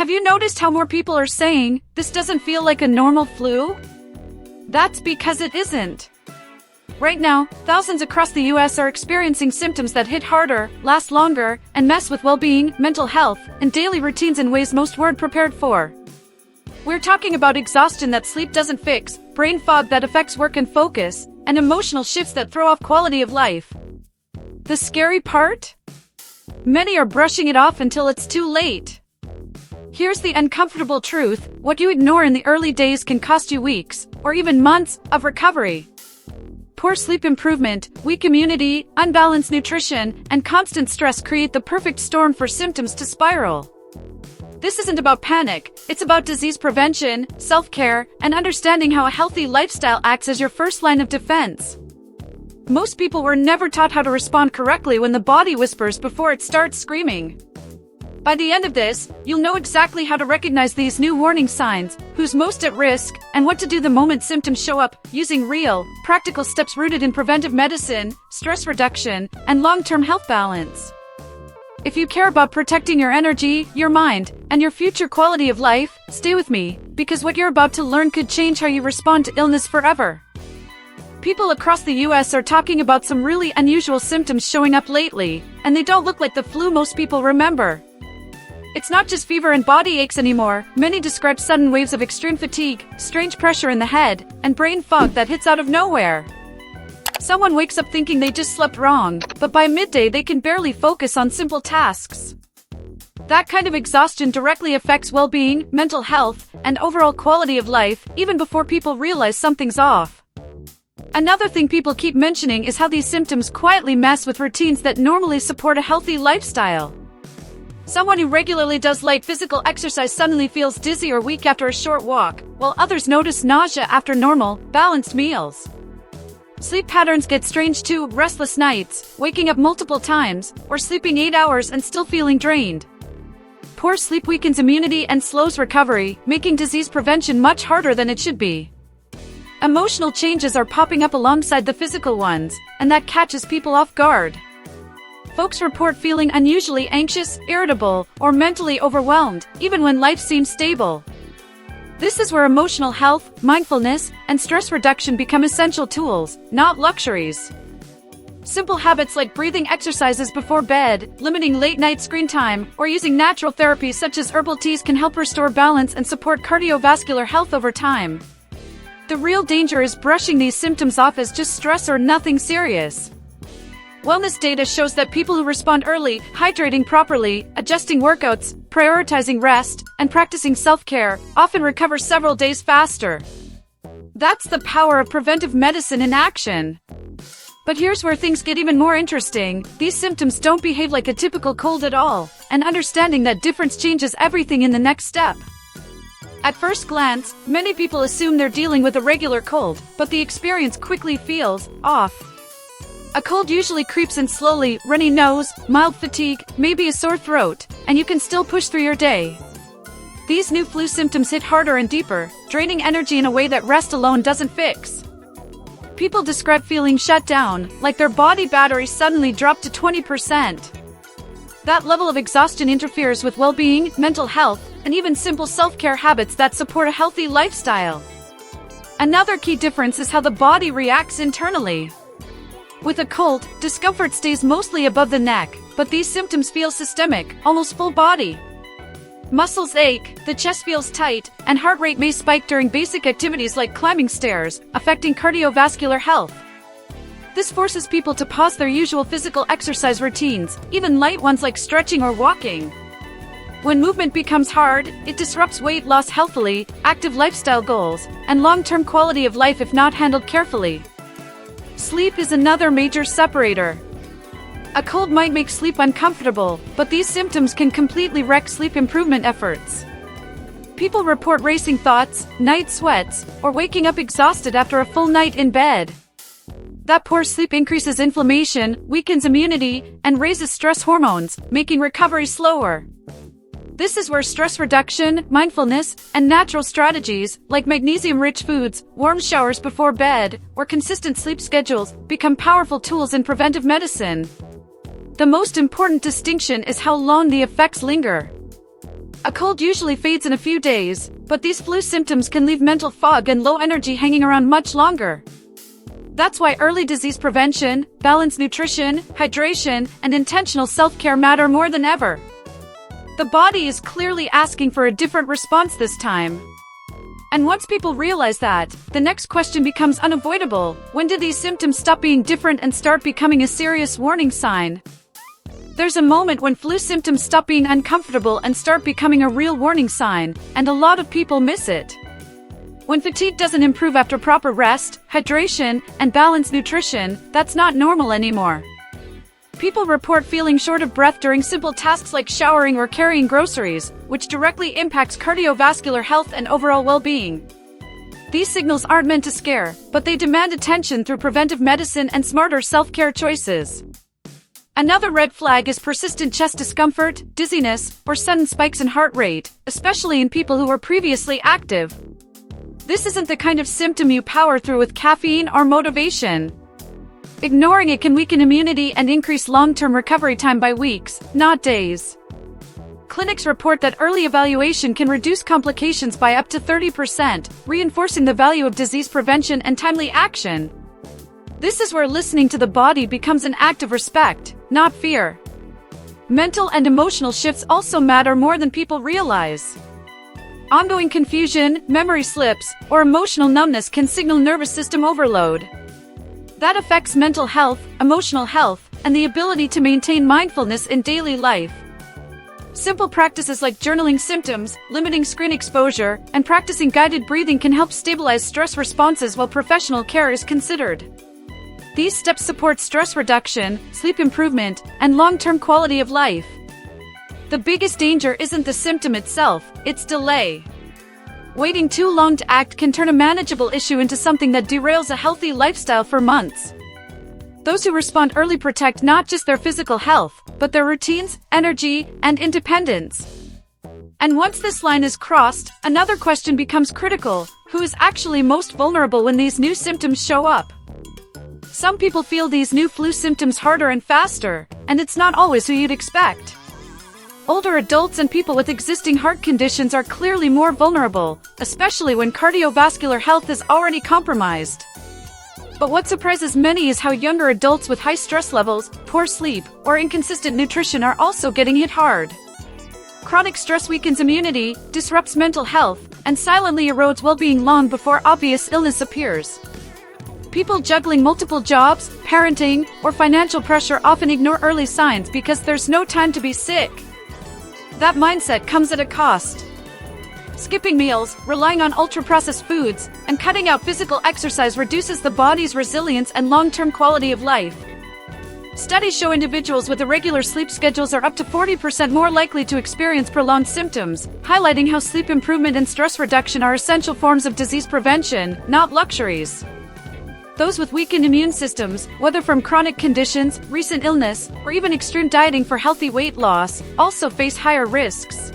Have you noticed how more people are saying, this doesn't feel like a normal flu? That's because it isn't. Right now, thousands across the US are experiencing symptoms that hit harder, last longer, and mess with well-being, mental health, and daily routines in ways most weren't prepared for. We're talking about exhaustion that sleep doesn't fix, brain fog that affects work and focus, and emotional shifts that throw off quality of life. The scary part? Many are brushing it off until it's too late. Here's the uncomfortable truth: what you ignore in the early days can cost you weeks, or even months, of recovery. Poor sleep improvement, weak immunity, unbalanced nutrition, and constant stress create the perfect storm for symptoms to spiral. This isn't about panic, it's about disease prevention, self-care, and understanding how a healthy lifestyle acts as your first line of defense. Most people were never taught how to respond correctly when the body whispers before it starts screaming. By the end of this, you'll know exactly how to recognize these new warning signs, who's most at risk, and what to do the moment symptoms show up, using real, practical steps rooted in preventive medicine, stress reduction, and long-term health balance. If you care about protecting your energy, your mind, and your future quality of life, stay with me, because what you're about to learn could change how you respond to illness forever. People across the US are talking about some really unusual symptoms showing up lately, and they don't look like the flu most people remember. It's not just fever and body aches anymore. Many describe sudden waves of extreme fatigue, strange pressure in the head, and brain fog that hits out of nowhere. Someone wakes up thinking they just slept wrong, but by midday they can barely focus on simple tasks. That kind of exhaustion directly affects well-being, mental health, and overall quality of life, even before people realize something's off. Another thing people keep mentioning is how these symptoms quietly mess with routines that normally support a healthy lifestyle. Someone who regularly does light physical exercise suddenly feels dizzy or weak after a short walk, while others notice nausea after normal, balanced meals. Sleep patterns get strange too: restless nights, waking up multiple times, or sleeping 8 hours and still feeling drained. Poor sleep weakens immunity and slows recovery, making disease prevention much harder than it should be. Emotional changes are popping up alongside the physical ones, and that catches people off guard. Folks report feeling unusually anxious, irritable, or mentally overwhelmed, even when life seems stable. This is where emotional health, mindfulness, and stress reduction become essential tools, not luxuries. Simple habits like breathing exercises before bed, limiting late-night screen time, or using natural therapies such as herbal teas can help restore balance and support cardiovascular health over time. The real danger is brushing these symptoms off as just stress or nothing serious. Wellness data shows that people who respond early, hydrating properly, adjusting workouts, prioritizing rest, and practicing self-care, often recover several days faster. That's the power of preventive medicine in action. But here's where things get even more interesting. These symptoms don't behave like a typical cold at all, and understanding that difference changes everything in the next step. At first glance, many people assume they're dealing with a regular cold, but the experience quickly feels off. A cold usually creeps in slowly: runny nose, mild fatigue, maybe a sore throat, and you can still push through your day. These new flu symptoms hit harder and deeper, draining energy in a way that rest alone doesn't fix. People describe feeling shut down, like their body battery suddenly dropped to 20%. That level of exhaustion interferes with well-being, mental health, and even simple self-care habits that support a healthy lifestyle. Another key difference is how the body reacts internally. With a cold, discomfort stays mostly above the neck, but these symptoms feel systemic, almost full body. Muscles ache, the chest feels tight, and heart rate may spike during basic activities like climbing stairs, affecting cardiovascular health. This forces people to pause their usual physical exercise routines, even light ones like stretching or walking. When movement becomes hard, it disrupts weight loss healthily, active lifestyle goals, and long-term quality of life if not handled carefully. Sleep is another major separator. A cold might make sleep uncomfortable, but these symptoms can completely wreck sleep improvement efforts. People report racing thoughts, night sweats, or waking up exhausted after a full night in bed. That poor sleep increases inflammation, weakens immunity, and raises stress hormones, making recovery slower. This is where stress reduction, mindfulness, and natural strategies, like magnesium-rich foods, warm showers before bed, or consistent sleep schedules, become powerful tools in preventive medicine. The most important distinction is how long the effects linger. A cold usually fades in a few days, but these flu symptoms can leave mental fog and low energy hanging around much longer. That's why early disease prevention, balanced nutrition, hydration, and intentional self-care matter more than ever. The body is clearly asking for a different response this time. And once people realize that, the next question becomes unavoidable. When do these symptoms stop being different and start becoming a serious warning sign? There's a moment when flu symptoms stop being uncomfortable and start becoming a real warning sign, and a lot of people miss it. When fatigue doesn't improve after proper rest, hydration, and balanced nutrition, that's not normal anymore. People report feeling short of breath during simple tasks like showering or carrying groceries, which directly impacts cardiovascular health and overall well-being. These signals aren't meant to scare, but they demand attention through preventive medicine and smarter self-care choices. Another red flag is persistent chest discomfort, dizziness, or sudden spikes in heart rate, especially in people who were previously active. This isn't the kind of symptom you power through with caffeine or motivation. Ignoring it can weaken immunity and increase long-term recovery time by weeks, not days. Clinics report that early evaluation can reduce complications by up to 30%, reinforcing the value of disease prevention and timely action. This is where listening to the body becomes an act of respect, not fear. Mental and emotional shifts also matter more than people realize. Ongoing confusion, memory slips, or emotional numbness can signal nervous system overload. That affects mental health, emotional health, and the ability to maintain mindfulness in daily life. Simple practices like journaling symptoms, limiting screen exposure, and practicing guided breathing can help stabilize stress responses while professional care is considered. These steps support stress reduction, sleep improvement, and long-term quality of life. The biggest danger isn't the symptom itself, it's delay. Waiting too long to act can turn a manageable issue into something that derails a healthy lifestyle for months. Those who respond early protect not just their physical health, but their routines, energy, and independence. And once this line is crossed, another question becomes critical: who is actually most vulnerable when these new symptoms show up? Some people feel these new flu symptoms harder and faster, and it's not always who you'd expect. Older adults and people with existing heart conditions are clearly more vulnerable, especially when cardiovascular health is already compromised. But what surprises many is how younger adults with high stress levels, poor sleep, or inconsistent nutrition are also getting hit hard. Chronic stress weakens immunity, disrupts mental health, and silently erodes well-being long before obvious illness appears. People juggling multiple jobs, parenting, or financial pressure often ignore early signs because there's no time to be sick. That mindset comes at a cost. Skipping meals, relying on ultra-processed foods, and cutting out physical exercise reduces the body's resilience and long-term quality of life. Studies show individuals with irregular sleep schedules are up to 40% more likely to experience prolonged symptoms, highlighting how sleep improvement and stress reduction are essential forms of disease prevention, not luxuries. Those with weakened immune systems, whether from chronic conditions, recent illness, or even extreme dieting for healthy weight loss, also face higher risks.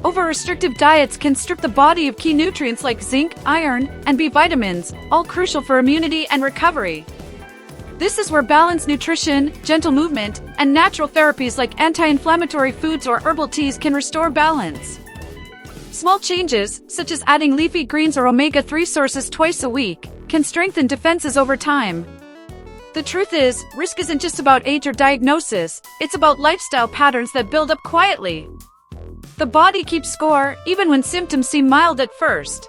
Over-restrictive diets can strip the body of key nutrients like zinc, iron, and B vitamins, all crucial for immunity and recovery. This is where balanced nutrition, gentle movement, and natural therapies like anti-inflammatory foods or herbal teas can restore balance. Small changes, such as adding leafy greens or omega-3 sources twice a week, can strengthen defenses over time. The truth is, risk isn't just about age or diagnosis, it's about lifestyle patterns that build up quietly. The body keeps score, even when symptoms seem mild at first.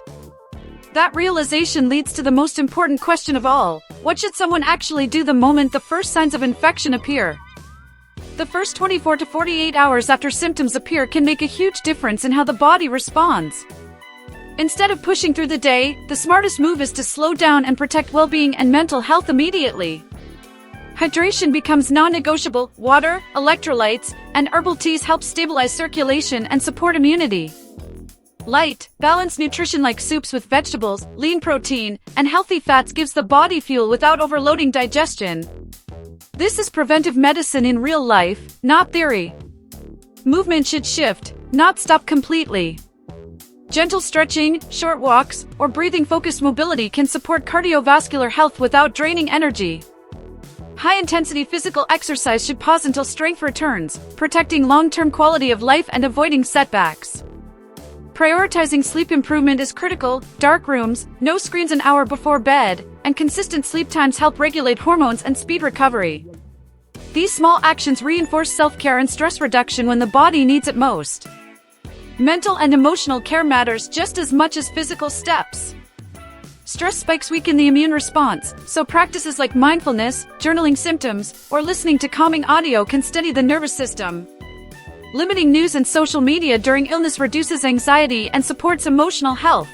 That realization leads to the most important question of all: what should someone actually do the moment the first signs of infection appear? The first 24 to 48 hours after symptoms appear can make a huge difference in how the body responds. Instead of pushing through the day, the smartest move is to slow down and protect well-being and mental health immediately. Hydration becomes non-negotiable. Water, electrolytes, and herbal teas help stabilize circulation and support immunity. Light, balanced nutrition like soups with vegetables, lean protein, and healthy fats gives the body fuel without overloading digestion. This is preventive medicine in real life, not theory. Movement should shift, not stop completely. Gentle stretching, short walks, or breathing-focused mobility can support cardiovascular health without draining energy. High-intensity physical exercise should pause until strength returns, protecting long-term quality of life and avoiding setbacks. Prioritizing sleep improvement is critical. Dark rooms, no screens an hour before bed, and consistent sleep times help regulate hormones and speed recovery. These small actions reinforce self-care and stress reduction when the body needs it most. Mental and emotional care matters just as much as physical steps. Stress spikes weaken the immune response, so practices like mindfulness, journaling symptoms, or listening to calming audio can steady the nervous system. Limiting news and social media during illness reduces anxiety and supports emotional health.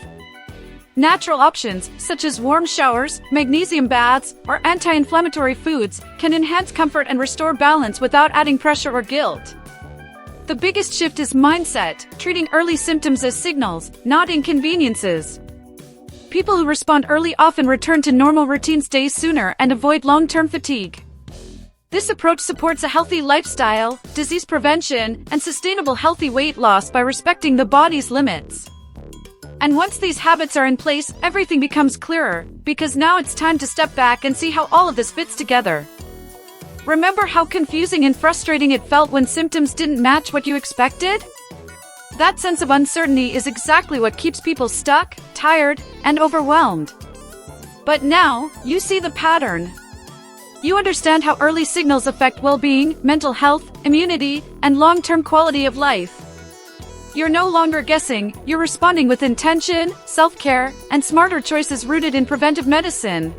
Natural options, such as warm showers, magnesium baths, or anti-inflammatory foods, can enhance comfort and restore balance without adding pressure or guilt. The biggest shift is mindset, treating early symptoms as signals, not inconveniences. People who respond early often return to normal routines days sooner and avoid long-term fatigue. This approach supports a healthy lifestyle, disease prevention, and sustainable healthy weight loss by respecting the body's limits. And once these habits are in place, everything becomes clearer, because now it's time to step back and see how all of this fits together. Remember how confusing and frustrating it felt when symptoms didn't match what you expected? That sense of uncertainty is exactly what keeps people stuck, tired, and overwhelmed. But now, you see the pattern. You understand how early signals affect well-being, mental health, immunity, and long-term quality of life. You're no longer guessing, you're responding with intention, self-care, and smarter choices rooted in preventive medicine.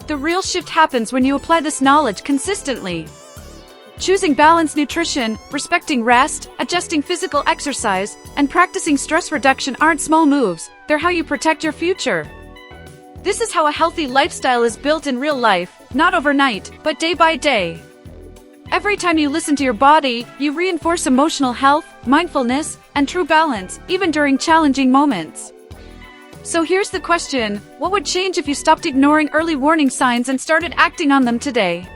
The real shift happens when you apply this knowledge consistently. Choosing balanced nutrition, respecting rest, adjusting physical exercise, and practicing stress reduction aren't small moves, they're how you protect your future. This is how a healthy lifestyle is built in real life, not overnight, but day by day. Every time you listen to your body, you reinforce emotional health, mindfulness, and true balance, even during challenging moments. So here's the question: what would change if you stopped ignoring early warning signs and started acting on them today?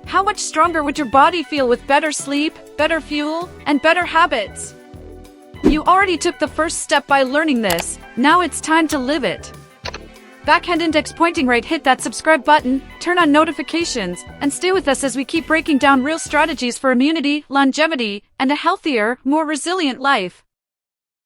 How much stronger would your body feel with better sleep, better fuel, and better habits? You already took the first step by learning this, now it's time to live it. Backhand index pointing right, hit that subscribe button, turn on notifications, and stay with us as we keep breaking down real strategies for immunity, longevity, and a healthier, more resilient life.